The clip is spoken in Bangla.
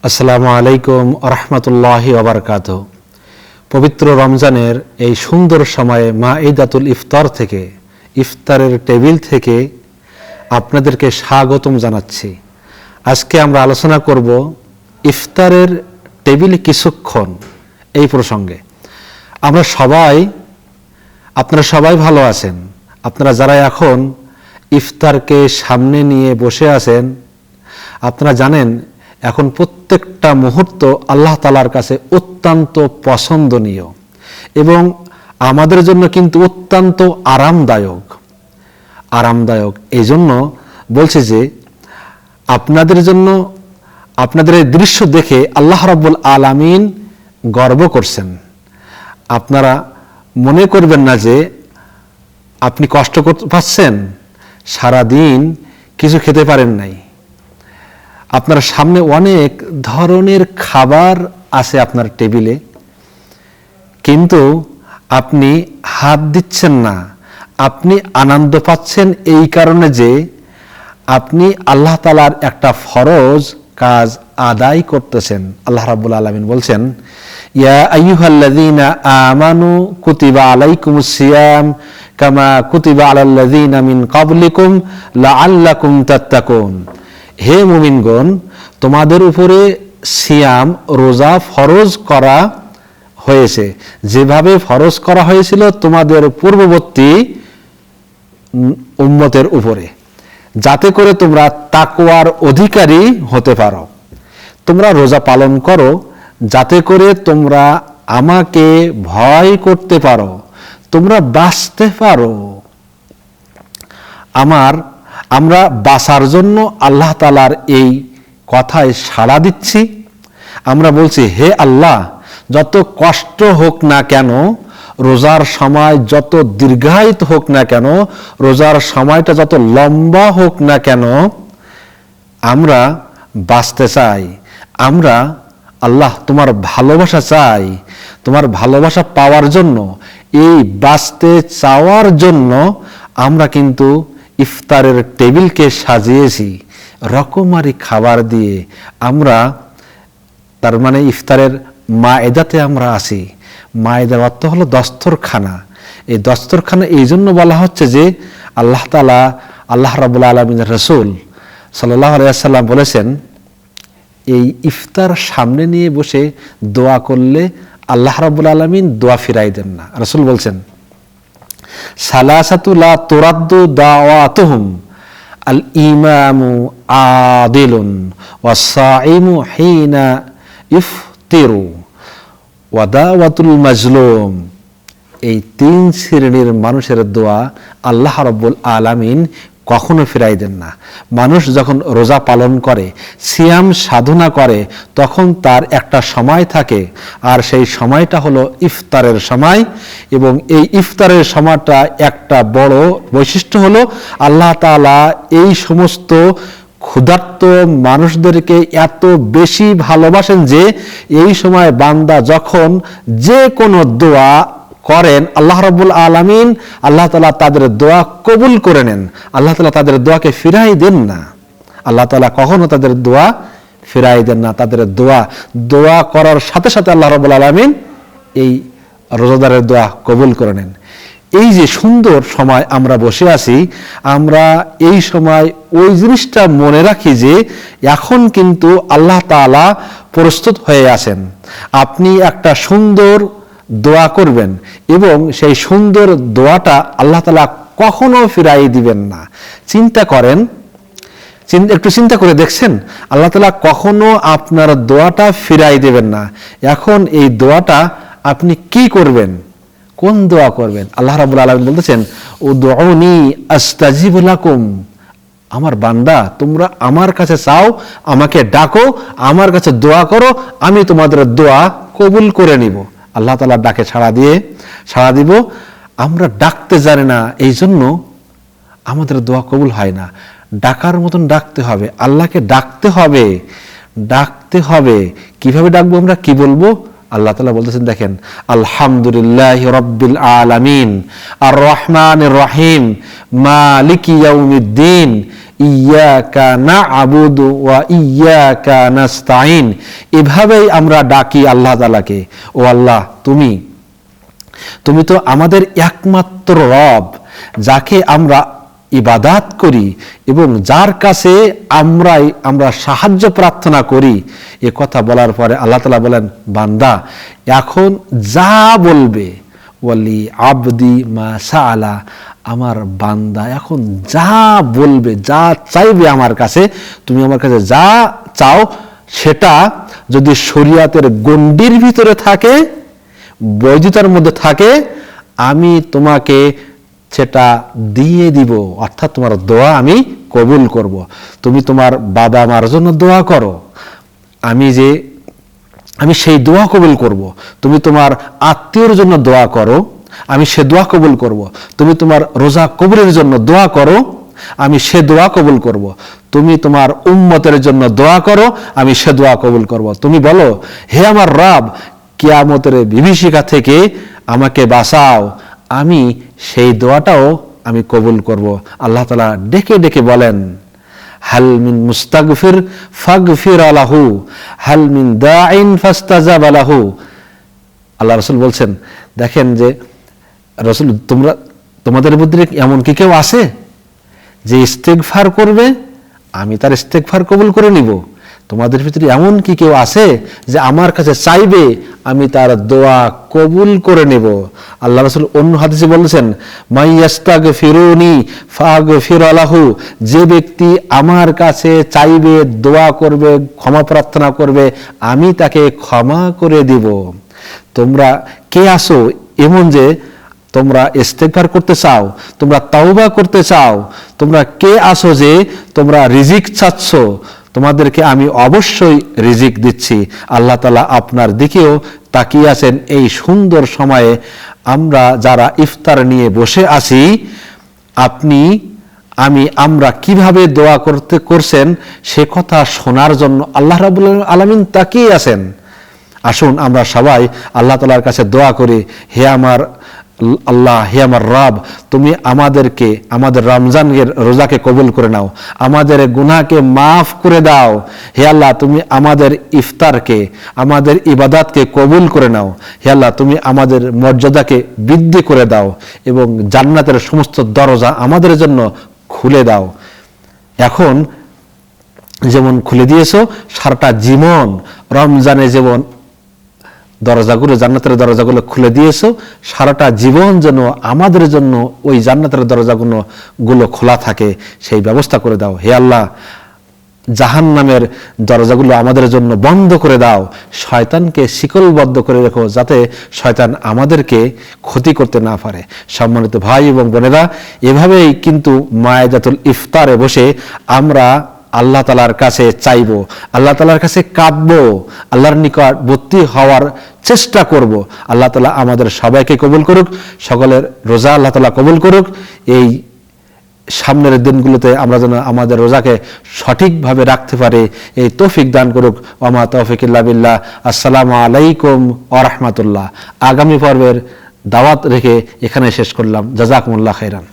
আসসালামু আলাইকুম রহমতুল্লাহি ওয়াবারাকাতুহু। পবিত্র রমজানের এই সুন্দর সময়ে মাঈদাতুল ইফতার থেকে, ইফতারের টেবিল থেকে আপনাদেরকে স্বাগতম জানাচ্ছি। আজকে আমরা আলোচনা করব ইফতারের টেবিলে কিছুক্ষণ এই প্রসঙ্গে। আপনারা সবাই ভালো আছেন। আপনারা যারা এখন ইফতারকে সামনে নিয়ে বসে আছেন, আপনারা জানেন এখন প্রত্যেকটা মুহূর্ত আল্লাহ তাআলার কাছে অত্যন্ত পছন্দনীয় এবং আমাদের জন্য কিন্তু অত্যন্ত আরামদায়ক। এই জন্য বলছি যে আপনাদের জন্য, আপনাদের এই দৃশ্য দেখে আল্লাহ রাব্বুল আলামিন গর্ব করছেন। আপনারা মনে করবেন না যে আপনি কষ্ট পাচ্ছেন, সারাদিন কিছু খেতে পারেন নাই। আপনার সামনে অনেক ধরনের খাবার আছে আপনার টেবিলে, কিন্তু আপনি হাত দিচ্ছেন না। আপনি আনন্দ পাচ্ছেন এই কারণে যে আপনি আল্লাহ তাআলার একটা ফরজ কাজ আদায় করতেছেন। আল্লাহ রাব্বুল আলামিন বলছেন, ইয়া আইয়ুহাল্লাযীনা আমানু কুতিবা আলাইকুমুস সিয়াম কামা কুতিবা আলাল্লাযীনা মিন ক্বাবলিকুম লাআল্লাকুম তাত্তাকুন। হে মুমিনগণ, তোমাদের উপরে সিয়াম, রোজা ফরজ করা হয়েছে, যেভাবে ফরজ করা হয়েছিল তোমাদের পূর্ববর্তী উম্মতের উপরে, যাতে করে তোমরা তাকওয়ার অধিকারী হতে পারো। তোমরা রোজা পালন করো যাতে করে তোমরা আমাকে ভয় করতে পারো, তোমরা বাঁচতে পারো। আমরা বাঁচার জন্য আল্লাহ তাআলার এই কথায় সাড়া দিচ্ছি। আমরা বলছি, হে আল্লাহ, যত কষ্ট হোক না কেন, রোজার সময় যত দীর্ঘায়িত হোক না কেন, রোজার সময়টা যত লম্বা হোক না কেন, আমরা বাঁচতে চাই। আমরা আল্লাহ তোমার ভালোবাসা চাই। তোমার ভালোবাসা পাওয়ার জন্য, এই বাঁচতে চাওয়ার জন্য আমরা কিন্তু ইফতারের টেবিলকে সাজিয়েছি রকমারি খাবার দিয়ে। আমরা তার মানে ইফতারের মায়েদাতে আমরা আছি। মায়েদার অর্থ হলো দস্তরখানা। এই দস্তরখানা এই জন্য বলা হচ্ছে যে আল্লাহ তাআলা, আল্লাহ রাব্বুল আলামিনের রাসূল সাল্লাল্লাহু আলাইহি ওয়াসাল্লাম বলেছেন, এই ইফতার সামনে নিয়ে বসে দোয়া করলে আল্লাহ রাব্বুল আলামিন দোয়া ফিরাই দেন না। রাসূল বলছেন, সালাসাতু লা তুরাদ্দু দাওয়াতুহুম আল ইমামু আদিলুন ওয়াস সাইমু হিনা ইফতিরু ওয়া দাওয়াতুল মাজলুম। এই তিন শ্রেণীর মানুষের দোয়া আল্লাহ রাব্বুল আলামিন কখনো ফিরাই দেন না। মানুষ যখন রোজা পালন করে, সিয়াম সাধনা করে, তখন তার একটা সময় থাকে, আর সেই সময়টা হলো ইফতারের সময়। এবং এই ইফতারের সময়টা একটা বড় বৈশিষ্ট্য হলো আল্লাহ তাআলা এই সমস্ত ক্ষুধার্ত মানুষদেরকে এত বেশি ভালোবাসেন যে এই সময় বান্দা যখন যে কোনো দোয়া করেন, আল্লাহ রাব্বুল আলামিন, আল্লাহ তাআলা তাদের দোয়া কবুল করে নেন। আল্লাহ তাআলা তাদের দোয়াকে ফিরাই দেন না। আল্লাহ তাআলা কখনো তাদের দোয়া ফিরাই দেন না। তাদের দোয়া করার সাথে সাথে আল্লাহ রাব্বুল আলামিন এই রোজাদারের দোয়া কবুল করে নেন। এই যে সুন্দর সময় আমরা বসে আছি, আমরা এই সময় ওই জিনিসটা মনে রাখি যে এখন কিন্তু আল্লাহ তাআলা প্রস্তুত হয়ে আছেন। আপনি একটা সুন্দর দোয়া করবেন এবং সেই সুন্দর দোয়াটা আল্লাহ তাআলা কখনো ফিরাই দিবেন না। চিন্তা করেন, একটু চিন্তা করে দেখছেন, আল্লাহ তাআলা কখনো আপনার দোয়াটা ফিরাই দেবেন না। এখন এই দোয়াটা আপনি কি করবেন, কোন দোয়া করবেন? আল্লাহ রাব্বুল আলামিন বলতেছেন, উদউনি আস্তাজিব লাকুম। আমার বান্দা, তোমরা আমার কাছে চাও, আমাকে ডাকো, আমার কাছে দোয়া করো, আমি তোমাদের দোয়া কবুল করে নিব। আল্লাহ তাআলা ডাকে সাড়া দিব। আমরা ডাকতে জানি না, এই জন্য আমাদের দোয়া কবুল হয় না। ডাকার মতন ডাকতে হবে, আল্লাহকে ডাকতে হবে। কিভাবে ডাকবো আমরা, কি বলবো? আল্লাহ তাআলা বলতেছেন, দেখেন, আলহামদুলিল্লাহি রাব্বিল আলামিন আর রহমানির রহিম মালিকি ইয়াউমিদ্দিন ইয়াকা না'বুদু ওয়া ইয়াকা নাস্তাইন। এভাবেই আমরা ডাকি আল্লাহ তাআলাকে, ও আল্লাহ তুমি তো আমাদের একমাত্র রব, যাকে আমরা ইবাদাত করি এবং যার কাছে আমরা সাহায্য প্রার্থনা করি। এ কথা বলার পরে আল্লাহ তাআলা বলেন, বান্দা এখন যা বলবে, ওয়ালি আবদি মা সাআলা, আমার বান্দা এখন যা বলবে, যা চাইবে আমার কাছে, তুমি আমার কাছে যা চাও সেটা যদি শরীয়তের গণ্ডির ভিতরে থাকে, বৈধতার মধ্যে থাকে, আমি তোমাকে সেটা দিয়ে দিব, অর্থাৎ তোমার দোয়া আমি কবুল করব। তুমি তোমার বাবা মার জন্য দোয়া করো, আমি সেই দোয়া কবুল করব। তুমি তোমার আত্মীয়র জন্য দোয়া করো, আমি সে দোয়া কবুল করব। তুমি তোমার রোজা কবুলের জন্য দোয়া করো, আমি সে দোয়া কবুল করব। তুমি তোমার উম্মতের জন্য দোয়া করো, আমি সে দোয়া কবুল করব। তুমি বলো, হে আমার রব, কিয়ামতের বিভীষিকা থেকে আমাকে বাঁচাও, আমি সেই দোয়াটাও আমি কবুল করব। আল্লাহ তাআলা ডেকে ডেকে বলেন, হাল মিন মুস্তাগফির ফাগফির লাহু, হাল মিন দাইন ফাস্তাজাব লাহু। আল্লাহ রাসূল বলছেন, দেখেন যে রাসূল, তোমাদের মধ্যে এমন কি কেউ আছে যে ইস্তেগফার করবে, আমি তার ইস্তেগফার কবুল করে নিব? তোমাদের ভিতরে এমন কি কেউ আছে যে আমার কাছে চাইবে, আমি তার দোয়া কবুল করে নেব? আল্লাহ রাসূল অন্য হাদিসে বলেছেন, মাইয়াস্তাগফিরুনি ফাগফির লাহু, যে ব্যক্তি আমার কাছে চাইবে, দোয়া করবে, ক্ষমা প্রার্থনা করবে, আমি তাকে ক্ষমা করে দিব। তোমরা কে আসো এমন যে তোমরা ইস্তেগফার করতে চাও, তোমরা তাওবা করতে চাও? তোমরা কে আসো যে তোমরা রিজিক চাচ্ছ? তোমাদেরকে আমি অবশ্যই রিজিক দিচ্ছি। আল্লাহ তাআলা আপনার দিকেও তাকিয়ে আছেন এই সুন্দর সময়ে। আমরা যারা ইফতার নিয়ে বসে আছি, আমরা কিভাবে দোয়া করছেন সে কথা শোনার জন্য আল্লাহ রাব্বুল আলামিন তাকিয়ে আছেন। আসুন আমরা সবাই আল্লাহ তাআলার কাছে দোয়া করি, হে আমার আল্লাহ, হে আমার রব, তুমি আমাদের রমজানের রোজাকে কবুল করে নাও, আমাদের গুনাহকে মাফ করে দাও। হে আল্লাহ, তুমি আমাদের ইফতারকে, আমাদের ইবাদতকে কবুল করে নাও। হে আল্লাহ, তুমি আমাদের মর্যাদাকে বৃদ্ধি করে দাও এবং জান্নাতের সমস্ত দরজা আমাদের জন্য খুলে দাও। এখন যেমন খুলে দিয়েছো, সারাটা জীবন রমজানে যেমন জান্নাতের দরজাগুলো খুলে দিয়েছো, সারাটা জীবন যেন আমাদের জন্য ওই জান্নাতের দরজাগুলো খোলা থাকে, সেই ব্যবস্থা করে দাও। হে আল্লাহ, জাহান্নামের দরজাগুলো আমাদের জন্য বন্ধ করে দাও, শয়তানকে শিকলবদ্ধ করে রেখো, যাতে শয়তান আমাদেরকে ক্ষতি করতে না পারে। সম্মানিত ভাই এবং বোনেরা, এভাবেই কিন্তু মায়েদাতুল ইফতারে বসে আমরা আল্লাহ তাআলার কাছে চাইব, আল্লাহ তাআলার কাছে কাঁদবো, আল্লাহর নিকটবর্তী হওয়ার চেষ্টা করব। আল্লাহ তাআলা আমাদের সবাইকে কবুল করুক, সকলের রোজা আল্লাহ তাআলা কবুল করুক। এই সামনের দিনগুলোতে আমরা যেন আমাদের রোজাকে সঠিকভাবে রাখতে পারি, এই তৌফিক দান করুক। ওয়া মা তাওফিক ইল্লা বিল্লাহ। আসসালামু আলাইকুম ওয়া রাহমাতুল্লাহ। আগামী পর্বের দাওয়াত রেখে এখানে শেষ করলাম। জাযাকুমুল্লাহ খাইরান।